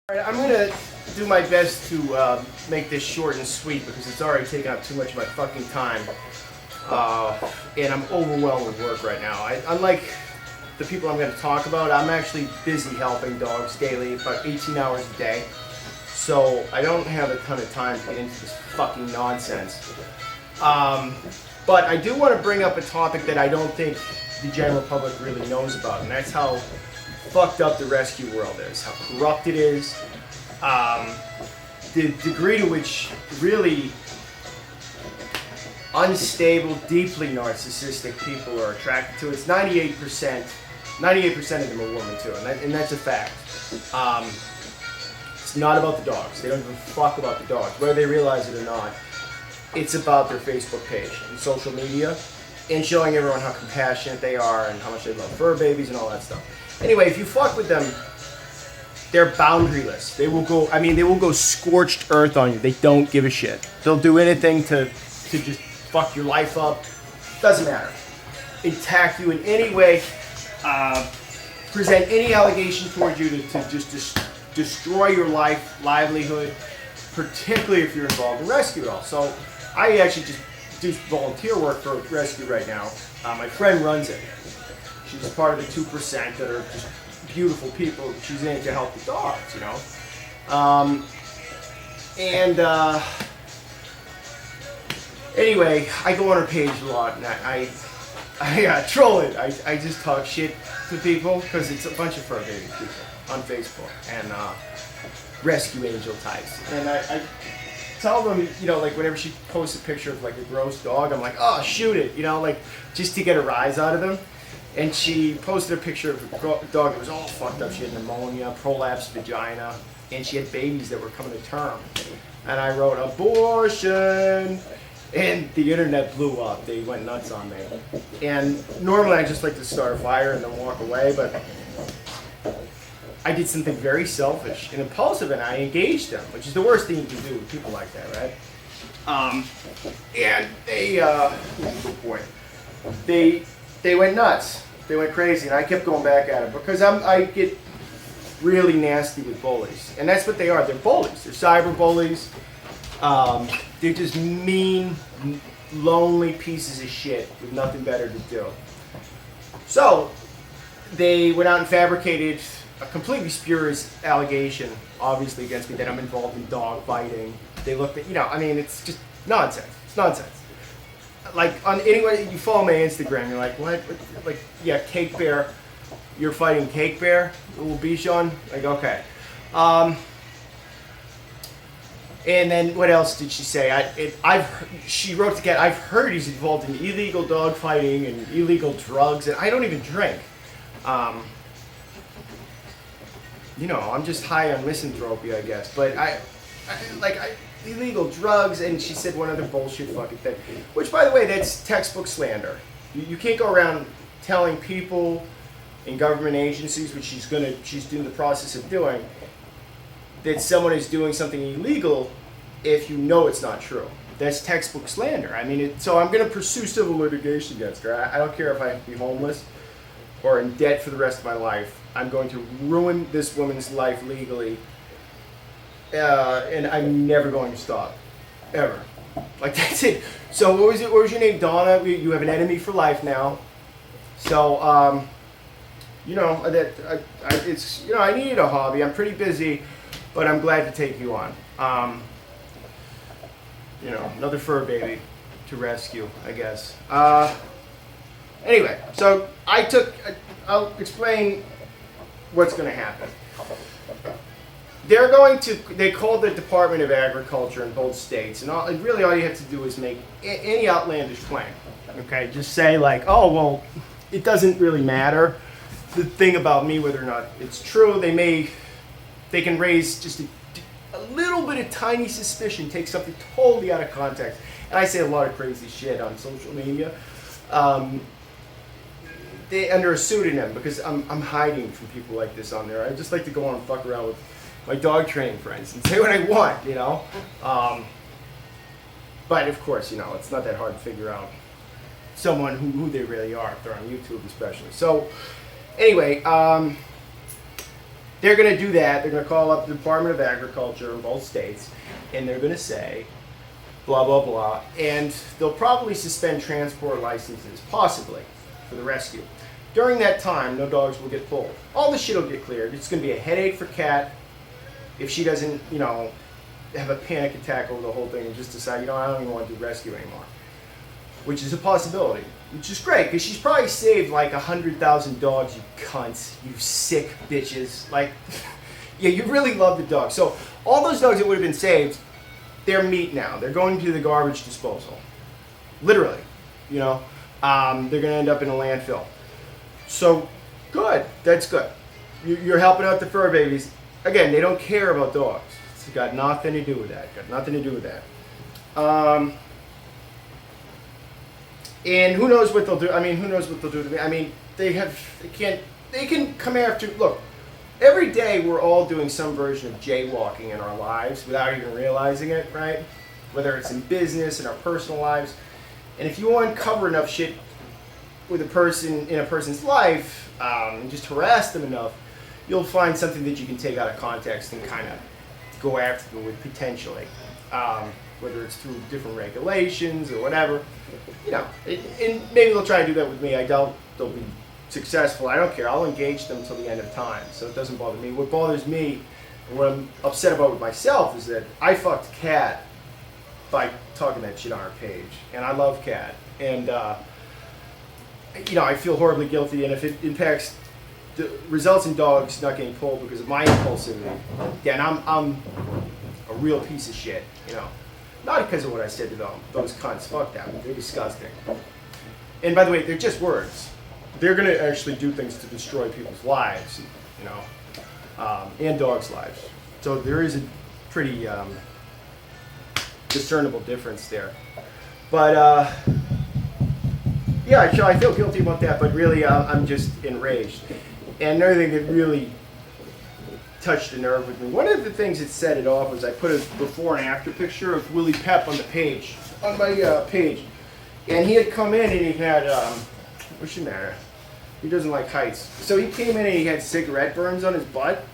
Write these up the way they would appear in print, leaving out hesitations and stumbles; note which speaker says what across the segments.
Speaker 1: All right, I'm gonna do my best to make this short and sweet because it's already taken up too much of my fucking time, and I'm overwhelmed with work right now. Unlike the people I'm going to talk about, I'm actually busy helping dogs daily, about 18 hours a day. So I don't have a ton of time to get into this fucking nonsense. But I do want to bring up a topic that I don't think the general public really knows about, and that's how fucked up the rescue world is, how corrupt it is, the degree to which really unstable, deeply narcissistic people are attracted to it. It's 98% of them are women too, and that's a fact. It's not about the dogs. They don't give a fuck about the dogs, whether they realize it or not. It's about their Facebook page and social media and showing everyone how compassionate they are and how much they love fur babies and all that stuff. Anyway, if you fuck with them, they're boundaryless. They will go scorched earth on you. They don't give a shit. They'll do anything to just fuck your life up. Doesn't matter. Attack you in any way. Present any allegation towards you to just destroy your life, livelihood, particularly if you're involved in rescue at all. So I actually just do volunteer work for rescue right now. My friend runs it. She's part of the 2% that are just beautiful people. She's in it to help the dogs, you know. Anyway, I go on her page a lot, and I troll it. I just talk shit to people because it's a bunch of fur baby people on Facebook and rescue angel types. And I tell them, you know, like whenever she posts a picture of like a gross dog, I'm like, oh, shoot it, you know, like just to get a rise out of them. And she posted a picture of a dog that was all fucked up. She had pneumonia, prolapsed vagina, and she had babies that were coming to term. And I wrote, abortion! And the internet blew up. They went nuts on me. And normally I just like to start a fire and then walk away, but I did something very selfish and impulsive, and I engaged them, which is the worst thing you can do with people like that, right? And they, good point. They went nuts. They went crazy, and I kept going back at it because I get really nasty with bullies, and that's what they are. They're bullies. They're cyber bullies. They're just mean, lonely pieces of shit with nothing better to do. So they went out and fabricated a completely spurious allegation, obviously against me, that I'm involved in dog fighting. They looked at, you know, I mean, it's just nonsense. It's nonsense. Like, on anyway, you follow my Instagram, you're like, what? Like, yeah, Cake Bear, you're fighting Cake Bear, little Bichon? Like, okay. And then what else did she say? She wrote again, I've heard he's involved in illegal dog fighting and illegal drugs, and I don't even drink. You know, I'm just high on misanthropy, I guess. But illegal drugs, and she said one other bullshit fucking thing. Which, by the way, that's textbook slander. You can't go around telling people in government agencies, which she's in the process of doing, that someone is doing something illegal if you know it's not true. That's textbook slander. I mean, so I'm going to pursue civil litigation against her. I don't care if I have to be homeless or in debt for the rest of my life. I'm going to ruin this woman's life legally, and I'm never going to stop, ever. Like, that's it. So what was your name? Donna. You have an enemy for life now. So you know it's, you know, I needed a hobby. I'm pretty busy, but I'm glad to take you on. You know, another fur baby to rescue, I guess. Anyway, so I'll explain what's going to happen. They called the Department of Agriculture in both states, and really all you have to do is make any outlandish claim. Okay, just say like, oh, well, it doesn't really matter. The thing about me, whether or not it's true, they can raise just a little bit of tiny suspicion, take something totally out of context. And I say a lot of crazy shit on social media. Under a pseudonym, because I'm hiding from people like this on there. I just like to go on and fuck around with my dog training friends and say what I want, you know. But of course, you know, it's not that hard to figure out someone who they really are if they're on YouTube, especially. So anyway, they're going to do that. They're going to call up the Department of Agriculture in both states, and they're going to say, blah, blah, blah. And they'll probably suspend transport licenses, possibly, for the rescue. During that time, no dogs will get pulled. All the shit will get cleared. It's going to be a headache for Kat if she doesn't, you know, have a panic attack over the whole thing and just decide, you know, I don't even want to do rescue anymore. Which is a possibility. Which is great, because she's probably saved like 100,000 dogs, you cunts, you sick bitches. Like, yeah, you really love the dogs. So all those dogs that would have been saved, they're meat now. They're going to the garbage disposal. Literally, you know. They're going to end up in a landfill. So, good. That's good. You're helping out the fur babies. Again, they don't care about dogs. It's got nothing to do with that. Got nothing to do with that. And who knows what they'll do? I mean, who knows what they'll do to me? I mean, they can come after. Look, every day we're all doing some version of jaywalking in our lives without even realizing it, right? Whether it's in business, in our personal lives. And if you uncover enough shit with a person in a person's life, and just harass them enough, you'll find something that you can take out of context and kind of go after them with potentially. Whether it's through different regulations or whatever, you know, and maybe they'll try to do that with me. I doubt they'll be successful. I don't care. I'll engage them till the end of time, so it doesn't bother me. What bothers me, and what I'm upset about with myself, is that I fucked Kat by talking that shit on her page, and I love Kat, and you know, I feel horribly guilty, and if it impacts, results in dogs not getting pulled because of my impulsivity, then I'm a real piece of shit, you know. Not because of what I said to them. Those cunts, fuck them. They're disgusting. And by the way, they're just words. They're going to actually do things to destroy people's lives, you know, and dogs' lives. So there is a pretty discernible difference there. But yeah, I feel guilty about that, but really I'm just enraged. And another thing that really touched a nerve with me. One of the things that set it off was I put a before and after picture of Willie Pep on the page, on my page. And he had come in and he had, what's the matter? He doesn't like heights. So he came in and he had cigarette burns on his butt.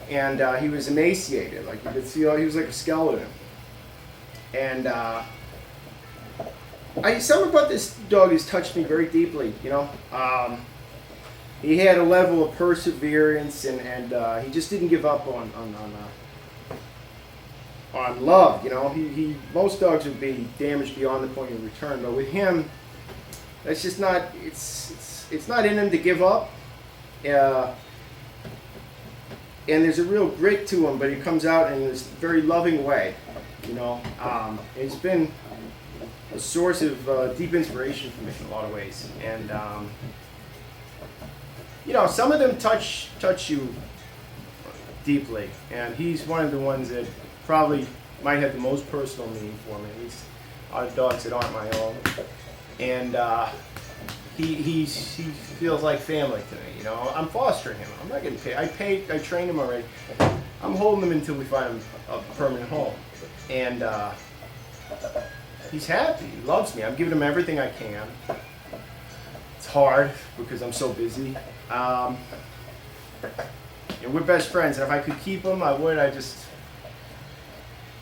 Speaker 1: And he was emaciated. Like you could see, he was like a skeleton. And something about this dog has touched me very deeply, you know. He had a level of perseverance, and he just didn't give up on love. You know, most dogs would be damaged beyond the point of return, but with him, that's just not. It's not in him to give up. And there's a real grit to him, but he comes out in this very loving way. You know, it's been a source of deep inspiration for me in a lot of ways, and. You know, some of them touch you deeply, and he's one of the ones that probably might have the most personal meaning for me. He's out of dogs that aren't my own, and he feels like family to me. You know, I'm fostering him. I'm not getting paid. I trained him already. I'm holding him until we find him a permanent home, and he's happy. He loves me. I'm giving him everything I can. It's hard because I'm so busy. And we're best friends, and if I could keep him, I would. It's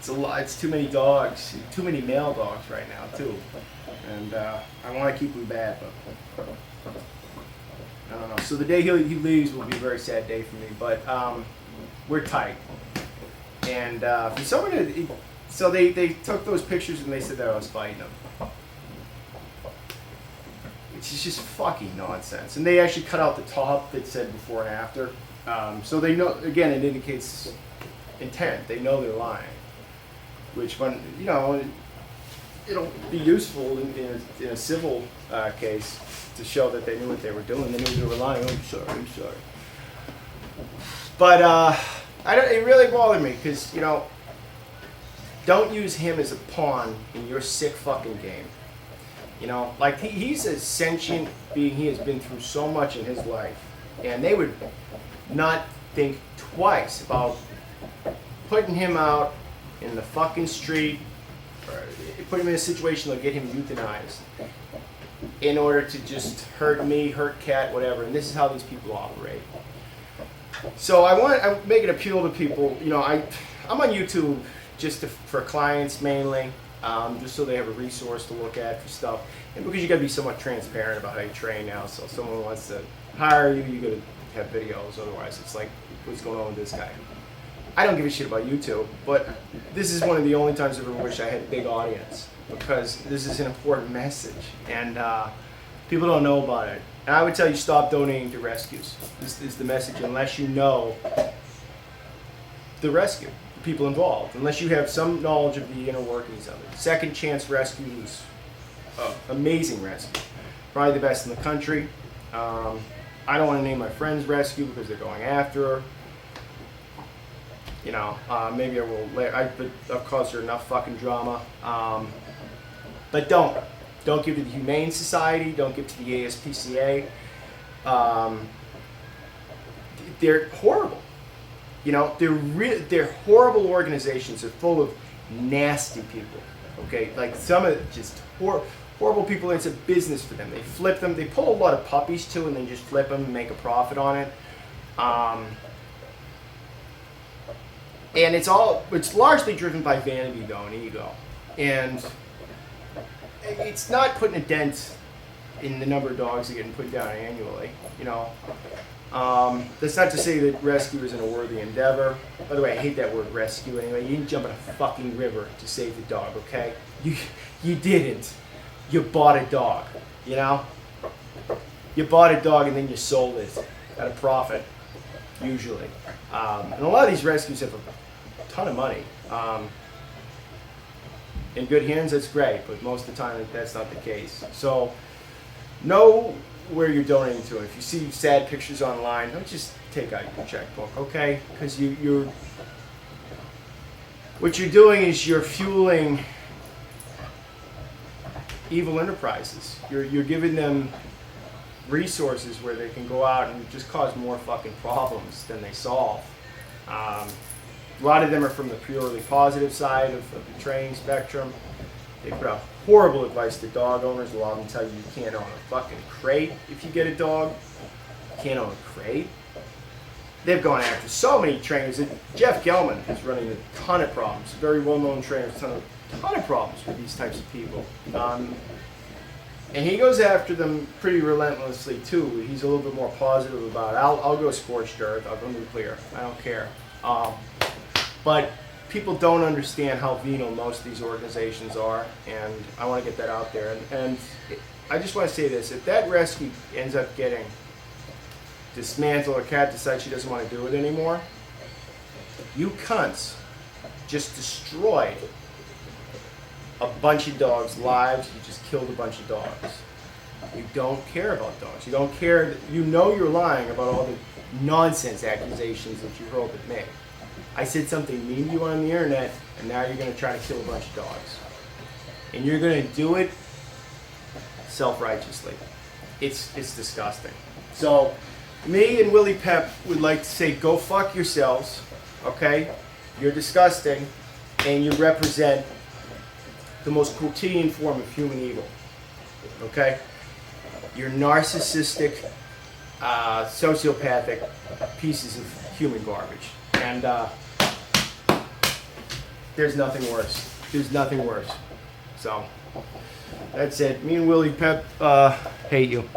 Speaker 1: a lot. It's too many dogs, too many male dogs right now too, and I want to keep him bad, but I don't know. So the day he leaves will be a very sad day for me, but we're tight. And for someone to, so they took those pictures and they said that I was fighting them. It's just fucking nonsense. And they actually cut out the top that said before and after. So they know, again, it indicates intent. They know they're lying. Which, when, you know, it'll be useful in a civil case to show that they knew what they were doing. They knew they were lying. Oh, I'm sorry. But it really bothered me because, you know, don't use him as a pawn in your sick fucking game. You know, like he's a sentient being. He has been through so much in his life, and they would not think twice about putting him out in the fucking street, or put him in a situation that'll get him euthanized in order to just hurt me, hurt Kat, whatever. And this is how these people operate. So I make an appeal to people. You know, I'm on YouTube just for clients mainly, just so they have a resource to look at for stuff. And because you got to be somewhat transparent about how you train now. So if someone wants to hire you, you got to have videos. Otherwise, it's like, what's going on with this guy? I don't give a shit about YouTube, but this is one of the only times I ever wish I had a big audience, because this is an important message, and people don't know about it. And I would tell you, stop donating to rescues. This is the message, unless you know the rescue, the people involved, unless you have some knowledge of the inner workings of it. Second Chance Rescue is amazing rescue, probably the best in the country. I don't want to name my friend's rescue because they're going after her. You know, maybe I will later. I've caused her enough fucking drama. But don't give to the Humane Society. Don't give to the ASPCA. They're horrible. You know, they're horrible organizations. They're full of nasty people. Okay, like some of just horrible people. It's a business for them. They flip them. They pull a lot of puppies too, and then just flip them and make a profit on it. And it's largely driven by vanity though, and ego. And it's not putting a dent in the number of dogs that are getting put down annually, you know. That's not to say that rescue isn't a worthy endeavor. By the way, I hate that word rescue anyway. You didn't jump in a fucking river to save the dog, okay? You didn't. You bought a dog, you know? You bought a dog and then you sold it at a profit, usually. And a lot of these rescues have a ton of money. In good hands, that's great, but most of the time that's not the case. So know where you're donating to. If you see sad pictures online, don't just take out your checkbook, okay? Because what you're doing is you're fueling evil enterprises. You're giving them resources where they can go out and just cause more fucking problems than they solve. A lot of them are from the purely positive side of the training spectrum. They put out horrible advice to dog owners. A lot of them tell you you can't own a fucking crate if you get a dog. You can't own a crate. They've gone after so many trainers. Jeff Gelman is running a ton of problems. Very well-known trainer, a ton of problems with these types of people. And he goes after them pretty relentlessly too. He's a little bit more positive about it. I'll go scorched earth. I'll go nuclear. I don't care. But people don't understand how venal most of these organizations are, and I want to get that out there. And I just want to say this: if that rescue ends up getting dismantled, or Cat decides she doesn't want to do it anymore, you cunts just destroyed a bunch of dogs' lives. You just killed a bunch of dogs. You don't care about dogs. You don't care. You know you're lying about all the nonsense accusations that you hurled at me. I said something mean to you on the internet, and now you're going to try to kill a bunch of dogs. And you're going to do it self-righteously. It's disgusting. So, me and Willie Pep would like to say, go fuck yourselves, okay? You're disgusting, and you represent the most quotidian form of human evil, okay? You're narcissistic, sociopathic pieces of human garbage. And there's nothing worse. There's nothing worse. So, that's it. Me and Willie Pep hate you.